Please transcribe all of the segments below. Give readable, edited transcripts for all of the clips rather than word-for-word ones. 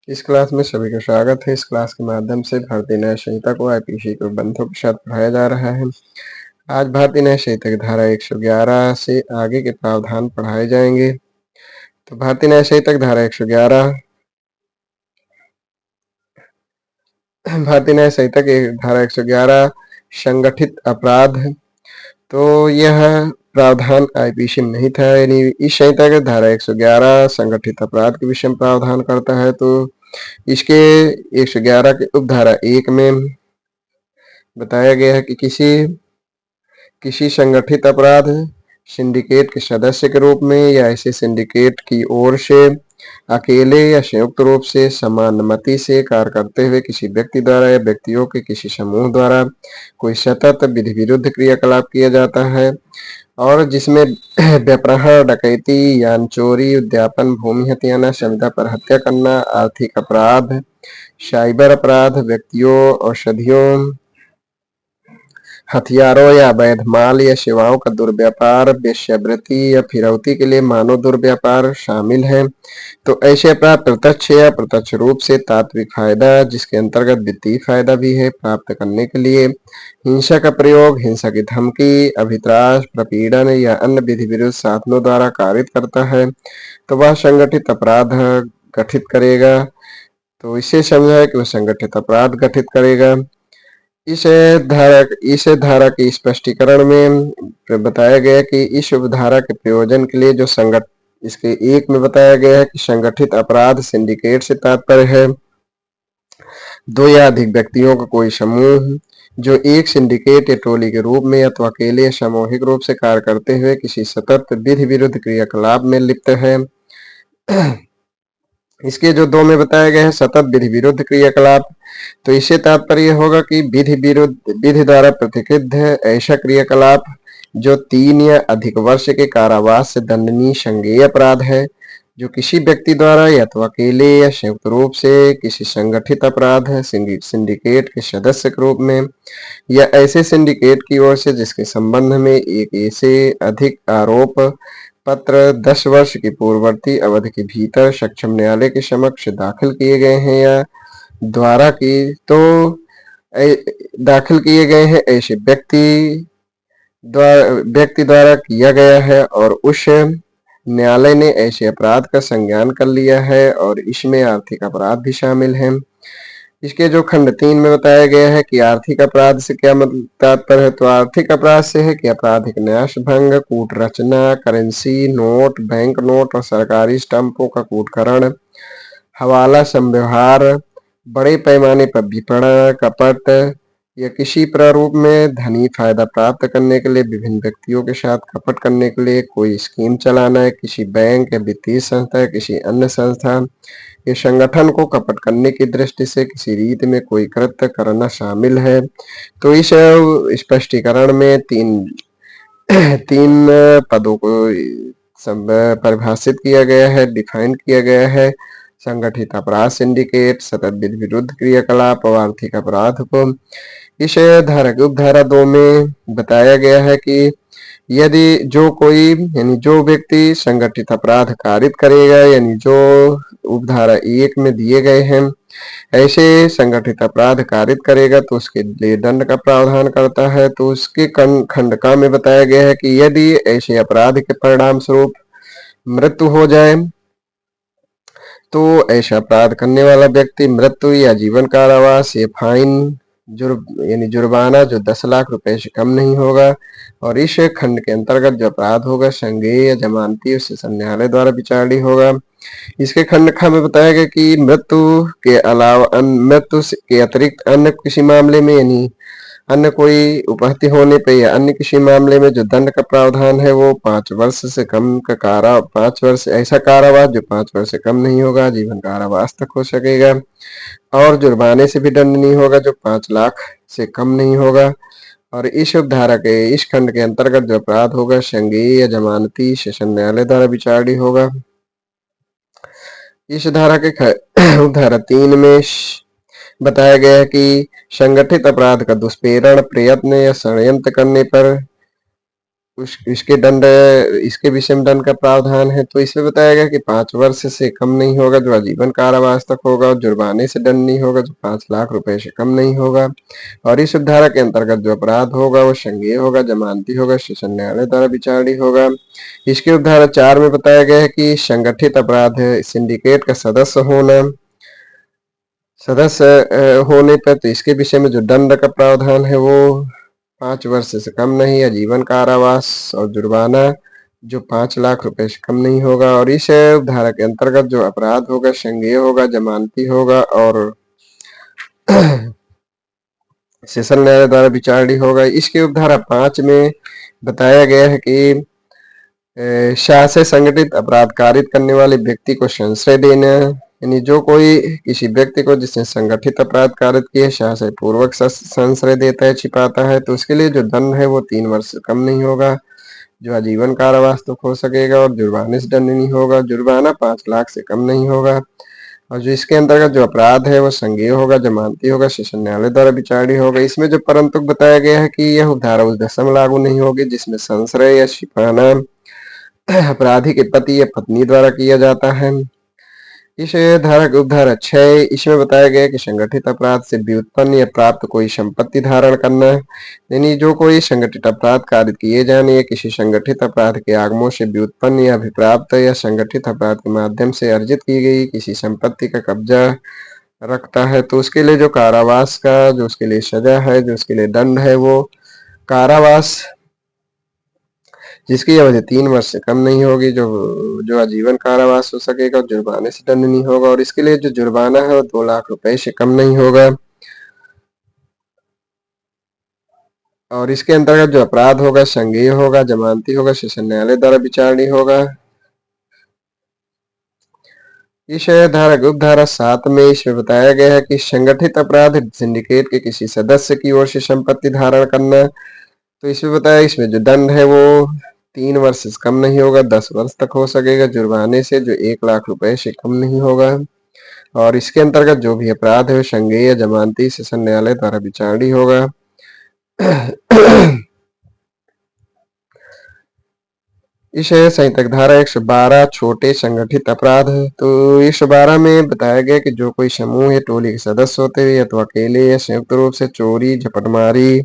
इस क्लास में सभी का स्वागत है। इस क्लास के माध्यम से भारतीय न्याय संहिता को आईपीसी के बंधों के साथ पढ़ाया जा रहा है। आज भारतीय न्याय संहिता की धारा 111 से आगे के प्रावधान पढ़ाए जाएंगे। तो भारतीय न्याय संहिता की धारा 111 भारतीय न्याय संहिता की धारा 111 संगठित अपराध। तो यह प्रावधान आईपीसी में नहीं था, यानी इस संहिता की धारा 111 संगठित अपराध के विषय में प्रावधान करता है। तो इसके 111 के उपधारा 1 में बताया गया है कि किसी संगठित अपराध सिंडिकेट के सदस्य के रूप में या ऐसे सिंडिकेट की ओर से अकेले या संयुक्त रूप से समानुमति से कार्य करते हुए किसी व्यक्ति द्वारा या व्यक्तियों के किसी समूह द्वारा कोई सतत विधि विरुद्ध क्रियाकलाप किया जाता है और जिसमें व्यपहरण, डकैती, यान चोरी, उद्यापन, भूमि हत्याना, संविदा पर हत्या करना, आर्थिक अपराध, साइबर अपराध, व्यक्तियों, औषधियों, हथियारों या अवैध माल या सेवाओं का दुर्व्यापार, वेश्यावृत्ति या फिरौती के लिए मानव दुर्व्यापार शामिल है। तो ऐसे अपराध प्रत्यक्ष या अप्रत्यक्ष रूप से तात्विक फायदा, जिसके अंतर्गत वित्तीय फायदा भी है, प्राप्त करने के लिए हिंसा का प्रयोग, हिंसा की धमकी, अभित्राश, प्रपीड़न या अन्य विधि विरुद्ध साधनों द्वारा कारित करता है, तो वह संगठित अपराध गठित करेगा। तो इसे समझा है कि वह संगठित अपराध गठित करेगा। इस धारा के स्पष्टीकरण में बताया गया कि इस उपधारा के प्रयोजन के लिए जो इसके 1 में बताया गया है कि संगठित अपराध सिंडिकेट से तात्पर्य है 2 या अधिक व्यक्तियों का कोई समूह जो एक सिंडिकेट या टोली के रूप में अथवा अकेले या सामूहिक रूप से कार्य करते हुए किसी सतत विधि विरुद्ध क्रियाकलाप में लिप्त है। इसके जो 2 में बताया गया है सतत विधि विरुद्ध क्रियाकलाप, तो इससे तात्पर्य होगा कि विधि द्वारा प्रतिकृत ऐसा क्रियाकलाप जो 3 या अधिक वर्ष के कारावास से दंडनीय संज्ञेय अपराध है, जो किसी व्यक्ति द्वारा या तो अकेले या संयुक्त रूप से किसी संगठित अपराध है सिंडिकेट के सदस्य के रूप में या ऐसे सिंडिकेट की ओर से जिसके संबंध में एक ऐसे अधिक आरोप पत्र 10 वर्ष की पूर्ववर्ती अवधि के भीतर सक्षम न्यायालय के समक्ष दाखिल किए गए हैं या दाखिल किए गए हैं ऐसे व्यक्ति द्वारा किया गया है और उस न्यायालय ने ऐसे अपराध का संज्ञान कर लिया है और इसमें आर्थिक अपराध भी शामिल हैं। इसके जो खंड 3 में बताया गया है कि आर्थिक अपराध से क्या मतलब तात्पर्य है, तो आर्थिक अपराध से है कि आपराधिक न्यास भंग, कूट रचना, करेंसी नोट, बैंक नोट और सरकारी स्टंपों का कूटकरण, हवाला संव्यवहार, बड़े पैमाने पर विपणन, कपट या किसी प्रारूप में धनी फायदा प्राप्त करने के लिए विभिन्न व्यक्तियों के साथ कपट करने के लिए कोई स्कीम चलाना है, किसी बैंक या वित्तीय संस्था या किसी अन्य संस्था या संगठन को कपट करने की दृष्टि से किसी रीति में कोई कृत्य करना शामिल है। तो इस स्पष्टीकरण में तीन पदों को परिभाषित किया गया है, डिफाइन किया गया है। संगठित अपराध सिंडिकेट, सतत विधि विरुद्ध क्रियाकलाप और आर्थिक अपराध को इस धारा के उपधारा 2 में बताया गया है कि यदि जो व्यक्ति संगठित अपराध कारित करेगा, यानी जो उपधारा 1 में दिए गए हैं ऐसे संगठित अपराध कारित करेगा तो उसके लिए दंड का प्रावधान करता है। तो उसके खंड का में बताया गया है कि यदि ऐसे अपराध के परिणाम स्वरूप मृत्यु हो जाए तो ऐसा अपराध करने वाला व्यक्ति मृत्यु या जीवन कारावास या फाइन जुर्माना जो 10 लाख रुपए से कम नहीं होगा, और इस खंड के अंतर्गत जो अपराध होगा संज्ञेय या जमानती उससे न्यायालय द्वारा विचारणीय होगा। इसके खंड ख में बताया गया कि मृत्यु के अतिरिक्त अन्य किसी मामले में, यानी अन्य कोई उपहत्ति होने पर या अन्य किसी मामले में जो दंड का प्रावधान है वो 5 वर्ष से कम का 5 वर्ष ऐसा कारावास जो 5 वर्ष से कम नहीं होगा, जीवन कारावास तक हो सकेगा, और जुर्माने से भी दंड नहीं होगा जो 5 लाख से कम नहीं होगा। और इस उपधारा के इस खंड के अंतर्गत जो अपराध होगा संज्ञेय या जमानती सेशन न्यायालय द्वारा विचारणीय होगा। इस धारा के उपधारा 3 में बताया गया है कि संगठित अपराध का दुष्प्रेरण, प्रयत्न या षड्यंत्र करने पर इसके विषय में दंड का प्रावधान है। तो इसमें बताया गया कि 5 वर्ष से कम नहीं होगा जो आजीवन कारावास तक होगा, और जुर्माने से दंड नहीं होगा जो 5 लाख रुपए से कम नहीं होगा। और इस धारा के अंतर्गत जो अपराध होगा वो संज्ञेय होगा, जमानती होगा, सेशन न्यायालय द्वारा विचारणीय होगा। इसके उपधारा 4 में बताया गया है कि संगठित अपराध सिंडिकेट का सदस्य होने पर तो इसके विषय में जो दंड का प्रावधान है वो 5 वर्ष से कम नहीं, आजीवन कारावास और जुर्माना जो 5 लाख रुपए से कम नहीं होगा। और इस धारा के अंतर्गत जो अपराध होगा संज्ञेय होगा, जमानती होगा और सेशन न्यायालय द्वारा विचारणीय होगा। इसके उपधारा 5 में बताया गया है कि शाह से संगठित अपराध कारित करने वाले व्यक्ति को संशय देना, यानी जो कोई किसी व्यक्ति को जिसने संगठित अपराध कारित किए शाह से पूर्वक संशय देता है, छिपाता है, तो उसके लिए जो दंड है वो 3 वर्ष से कम नहीं होगा, जो आजीवन कारावास तक हो सकेगा, और जुर्माने से दंड नहीं होगा, जुर्माना 5 लाख से कम नहीं होगा। और जो इसके अंतर्गत जो अपराध है वो संज्ञेय होगा, जमानती होगा, सेशन न्यायालय द्वारा विचारणीय होगा। इसमें जो परंतु बताया गया है कि यह धारा उस दशा में लागू नहीं होगी जिसमें संशय या छिपाना अपराधी के पति या पत्नी द्वारा किया जाता है। इस धारा के उपधारा 6 इसमें बताया गया है कि संगठित अपराध से व्युत्पन्न या प्राप्त कोई संपत्ति धारण करना, यानी जो कोई संगठित अपराध कारित किए जाने या किसी संगठित अपराध के आगमों से व्युत्पन्न या अभिप्राप्त या संगठित अपराध के माध्यम से अर्जित की गई किसी संपत्ति का कब्जा रखता है, तो उसके लिए जो कारावास का जो उसके लिए सजा है, जो उसके लिए दंड है वो कारावास जिसकी अवधि 3 वर्ष से कम नहीं होगी, जो आजीवन कारावास हो सकेगा, जुर्माने से दंड नहीं होगा। और इसके लिए जो जुर्माना है वो 2 लाख रुपए से कम नहीं होगा। और इसके अंतर्गत जो अपराध होगा संज्ञेय होगा, जमानती होगा, सेशन न्यायालय द्वारा विचारणीय होगा। इस धारा के उपधारा 7 में इसमें बताया गया है कि संगठित अपराध सिंडिकेट के किसी सदस्य की ओर से संपत्ति धारण करना, तो इसमें बताया इसमें जो दंड है वो 3 वर्ष से कम नहीं होगा, 10 वर्ष तक हो सकेगा, जुर्माने से जो 1 लाख रुपए से कम नहीं होगा। और इसके अंतर्गत जो भी अपराध है वो संज्ञेय या जमानती सेशन न्यायालय द्वारा विचारणीय होगा। इस संहिता की धारा 112 छोटे संगठित अपराध है। तो 112 में बताया गया कि जो कोई समूह या टोली के सदस्य होते हुए या तो अकेले या संयुक्त रूप से चोरी, झपटमारी,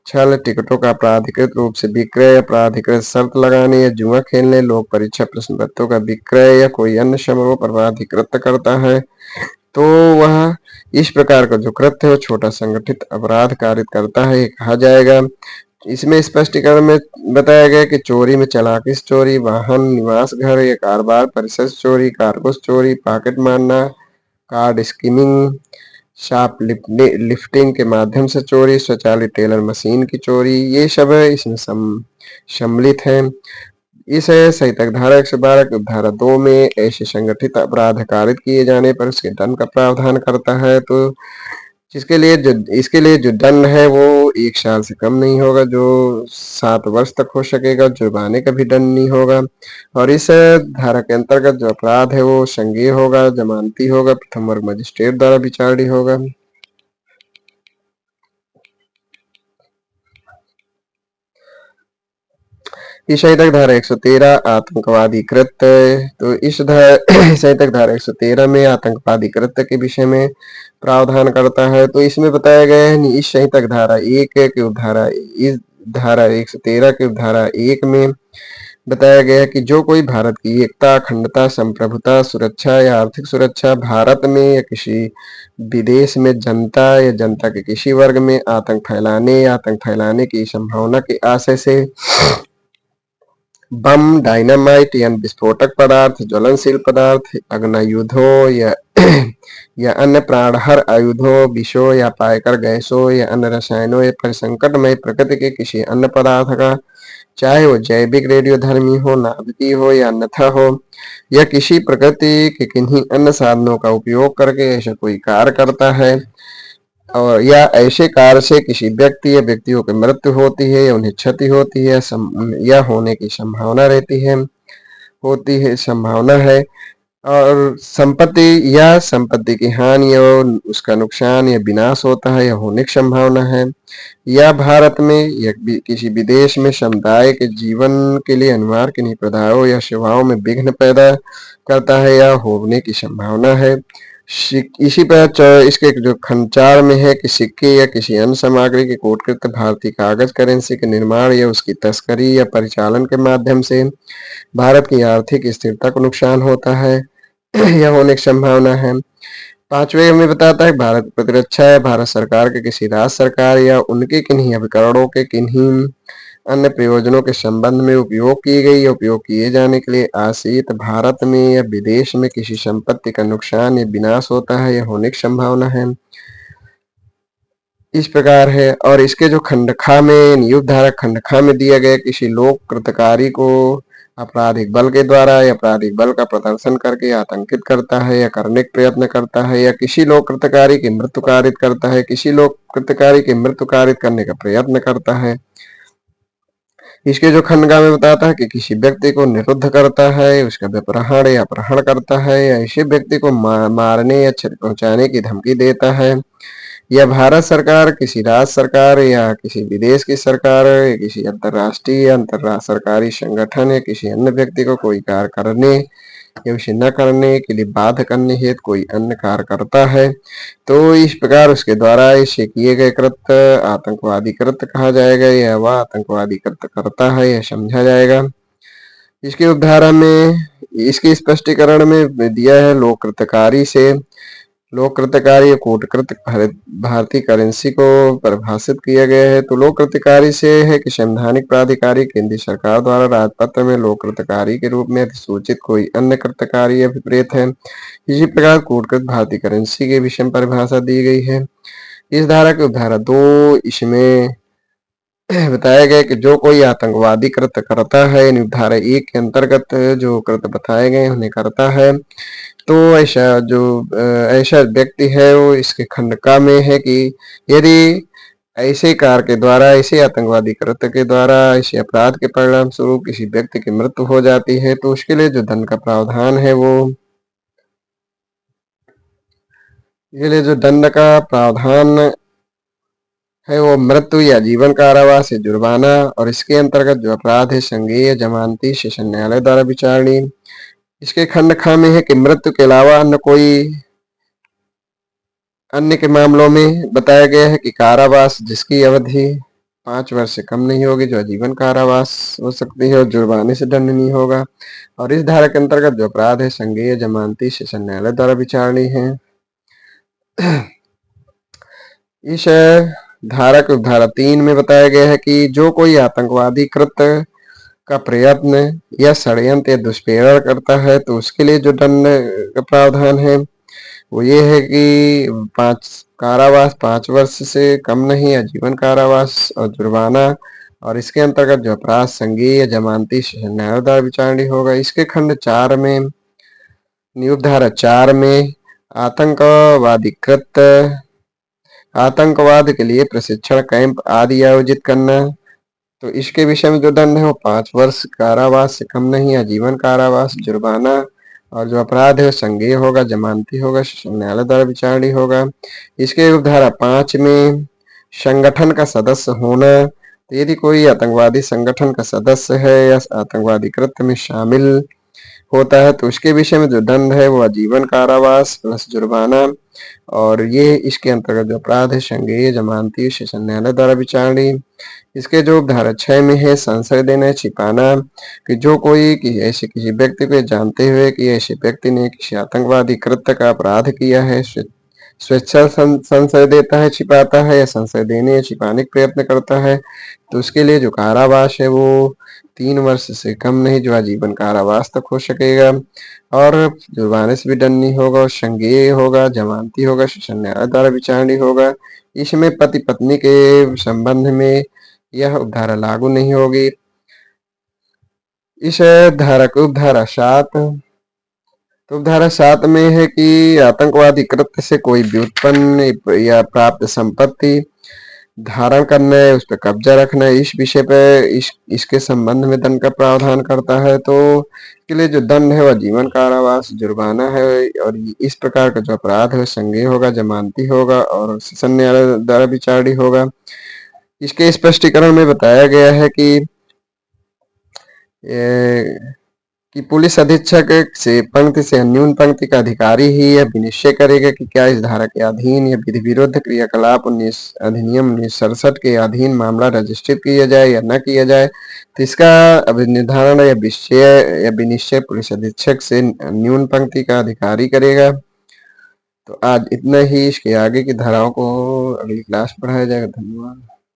छल, टिकटों का अपराधिकृत रूप से विक्रय, अपराधिकृत शर्त लगाने या जुआ खेलने, लोक परीक्षा प्रश्न पत्रों का विक्रय या कोई अन्य समारोह प्राधिकृत करता है, तो वह इस प्रकार का जो कृत्य है वो छोटा संगठित अपराध कारित करता है, ये कहा जाएगा। इसमें स्पष्टीकरण में बताया गया कि चोरी में चालाकी चोरी, वाहन, निवास घर या कारोबार परिसर चोरी, कारगोश चोरी, पॉकेट मारना, कार्ड स्कीमिंग, शार्प लिफ्टिंग के माध्यम से चोरी, स्वचालित टेलर मशीन की चोरी, ये सब इसमें सम्मिलित है। इस संहिता की धारा 112 की धारा 2 में ऐसे संगठित अपराध कारित किए जाने पर उसके दंड का प्रावधान करता है। तो इसके लिए जो दंड है वो 1 साल से कम नहीं होगा, जो 7 वर्ष तक हो सकेगा, जुर्माने का भी दंड नहीं होगा। और इस धारा के अंतर्गत जो अपराध है वो संज्ञेय होगा, जमानती होगा, प्रथम वर्ग मजिस्ट्रेट द्वारा विचारणीय होगा। इस संहिता की धारा 113 आतंकवादी कृत्य, तो इस संहिता की धारा 113 में आतंकवादी कृत्य के विषय में प्रावधान करता है। तो इसमें बताया गया है इस संहिता की धारा 1 के उपधारा इस धारा 113 के उपधारा 1 में बताया गया है कि जो कोई भारत की एकता, अखंडता, संप्रभुता, सुरक्षा या आर्थिक सुरक्षा, भारत में या किसी विदेश में जनता या जनता के किसी वर्ग में आतंक फैलाने की संभावना के आशय से बम, डायनामाइट या विस्फोटक पदार्थ, ज्वलनशील पदार्थ, अग्नायुधों या अन्य प्राणहर आयुधों, विषों या पायकर गैसों या अन्य रसायनों या परिसंकटमय प्रकृति के किसी अन्य पदार्थ का, चाहे वो जैविक, रेडियोधर्मी हो, नाभिकीय हो या अन्यथा हो, या किसी प्रकृति के किन्हीं अन्य साधनों का उपयोग करके ऐसा कोई कार्य करता है और या ऐसे कार्य से किसी व्यक्ति या व्यक्तियों की मृत्यु होती है या उन्हें क्षति होती है या होने की संभावना संभावना है, और संपत्ति या संपत्ति की हानि और उसका नुकसान या विनाश होता है या होने की संभावना है, या भारत में या किसी विदेश में समुदाय के जीवन के लिए अनिवार्य किन्हीं प्रथाओं या सेवाओं में विघ्न पैदा करता है या होने की संभावना है। इसी पर इसके जो खंड 4 में है कि सिक्के या किसी अन्य सामग्री के कूटकृत भारतीय कागज करेंसी के निर्माण या उसकी तस्करी या परिचालन के माध्यम से भारत की आर्थिक स्थिरता को नुकसान होता है या होने की संभावना है। 5वें में बताता है भारत की प्रतिरक्षा है भारत सरकार के किसी राज्य सरकार या उनके किन्हीं अभिकरणों के किन्हीं अन्य प्रयोजनों के संबंध में उपयोग की गई या उपयोग किए जाने के लिए आसित भारत में या विदेश में किसी संपत्ति का नुकसान या विनाश होता है या होने की संभावना है। इस प्रकार है। और इसके जो खंड ख में नियुक्त धारा खंड ख में दिया गया किसी लोक कृतकारी को आपराधिक बल के द्वारा या आपराधिक बल का प्रदर्शन करके आतंकित करता है या करने का प्रयत्न करता है या किसी लोक कृतकारी की मृत्यु कारित करता है, किसी लोक कृतकारी की मृत्यु कारित करने का प्रयत्न करता है। इसके जो खंडगा में बताता है कि किसी व्यक्ति को निरुद्ध करता है, उसका व्यपहरण या अपहरण करता है या ऐसे व्यक्ति को मारने या क्षति पहुंचाने की धमकी देता है, या भारत सरकार किसी राज्य सरकार या किसी विदेश की सरकार या किसी अंतर्राष्ट्रीय या अंतर्राष्ट्रीय सरकारी संगठन या किसी अन्य व्यक्ति को कोई कार्य करने या उसे न करने के लिए बाध्य करने हेतु कोई अन्य कार्य करता है, तो इस प्रकार उसके द्वारा इसे किए गए कृत्य आतंकवादी कृत्य कहा जाएगा या वह आतंकवादी कृत्य करता है यह समझा जाएगा। इसके उपधारा में इसके स्पष्टीकरण में दिया है लोक कृतकारी से लोक कृतकारी कूटकृत भारतीय करेंसी को परिभाषित किया गया है। तो लोक कृतकारी से है कि संवैधानिक प्राधिकारी केंद्रीय सरकार द्वारा राजपत्र में लोक कृतकारी के रूप में अधिसूचित कोई अन्य कृतकारी अभिप्रेत है। इसी प्रकार कूटकृत भारतीय करेंसी के विषय में परिभाषा दी गई है। इस धारा के उपधारा 2 इसमें बताया गया कि जो कोई आतंकवादी कृत्य करता है, धारा 1 के अंतर्गत जो कृत्य बताए गए उन्हें करता है, तो ऐसा व्यक्ति है वो इसके खंड का में है कि यदि ऐसे कार्य के द्वारा ऐसे आतंकवादी कृत्य के द्वारा ऐसे अपराध के परिणाम स्वरूप किसी व्यक्ति की मृत्यु हो जाती है, तो उसके लिए जो दंड का प्रावधान है वो इसके लिए जो दंड का प्रावधान है वो मृत्यु या जीवन कारावास या जुर्माना, और इसके अंतर्गत जो अपराध है संज्ञेय जमानती सेशन न्यायालय द्वारा विचारणीय। इसके खंड ख में है कि मृत्यु के अलावा अन्य के मामलों में बताया गया है कि कारावास जिसकी अवधि 5 वर्ष से कम नहीं होगी जो आजीवन कारावास हो सकती है और जुर्माने से दंडनीय होगा। और इस धारा के अंतर्गत जो अपराध है संज्ञेय जमानती सेशन न्यायालय द्वारा विचारणीय है। इस धारा के धारा 3 में बताया गया है कि जो कोई आतंकवादी कृत्य का प्रयत्न या षड्यंत्र या दुष्प्रेरण करता है, तो उसके लिए जो दंड का प्रावधान है वो ये है कि 5 वर्ष से कम नहीं या जीवन कारावास और जुर्माना, और इसके अंतर्गत जो अपराध संज्ञेय या जमानती न्यायालय द्वारा विचारणीय होगा। इसके खंड 4 में नियुक्त धारा 4 में आतंकवादी कृत्य आतंकवाद के लिए प्रशिक्षण कैंप आदि आयोजित करना, तो इसके विषय में जो दंड है वो 5 वर्ष कारावास से कम नहीं या जीवन कारावास जुर्माना, और जो अपराध है संज्ञेय होगा जमानती होगा न्यायालय द्वारा विचारणीय होगा। इसके धारा 5 में संगठन का सदस्य होना, तो यदि कोई आतंकवादी संगठन का सदस्य है या आतंकवादी कृत्य में शामिल होता है, तो उसके विषय में जो दंड है वो आजीवन कारावास प्लस जुर्माना, और ये इसके अंतर्गत जो अपराध है संज्ञेय जमानती सेशन न्यायालय द्वारा विचारणीय। इसके जो धारा 6 में है संशय देना छिपाना, कि जो कोई ऐसे किसी व्यक्ति को जानते हुए कि ऐसे व्यक्ति ने किसी आतंकवादी कृत्य का अपराध किया है स्वेच्छा संशय देता है, छिपाता है या संशय देने या छिपाने का प्रयत्न करता है, तो उसके लिए जो कारावास है वो 3 वर्ष से कम नहीं जो आजीवन कारावास तक हो सकेगा, और जुर्माने से भी दंड नहीं होगा, और संज्ञेय होगा जमानती होगा सेशन न्यायालय द्वारा विचारणीय होगा। इसमें पति पत्नी के संबंध में यह धारा लागू नहीं होगी। इस धारा को उपधारा 7 तो उपधारा 7 में है कि आतंकवादी कृत्य से कोई व्युत्पन्न या प्राप्त संपत्ति धारण करना है, उस पे कब्जा रखना है, इस विषय पे इसके संबंध में दंड का प्रावधान करता है। तो इसके लिए जो दंड है वह जीवन कारावास, जुर्माना है और इस प्रकार का जो अपराध है संज्ञेय होगा, जमानती होगा और सेशन न्यायालय द्वारा विचारणीय होगा। इसके स्पष्टीकरण में बताया गया है कि पुलिस अधीक्षक से पंक्ति से न्यून पंक्ति का अधिकारी ही यह विनिश्चय करेगा कि क्या इस धारा के अधीन या विधि विरुद्ध क्रियाकलाप अधिनियम 1967 के अधीन मामला रजिस्ट्रेट किया जाए या न किया जाए। तो इसका अब निर्धारण या विनिश्चय पुलिस अधीक्षक से न्यून पंक्ति का अधिकारी करेगा। तो आज इतना ही। इसके आगे की धाराओं को अगली क्लास पढ़ाया जाएगा। धन्यवाद।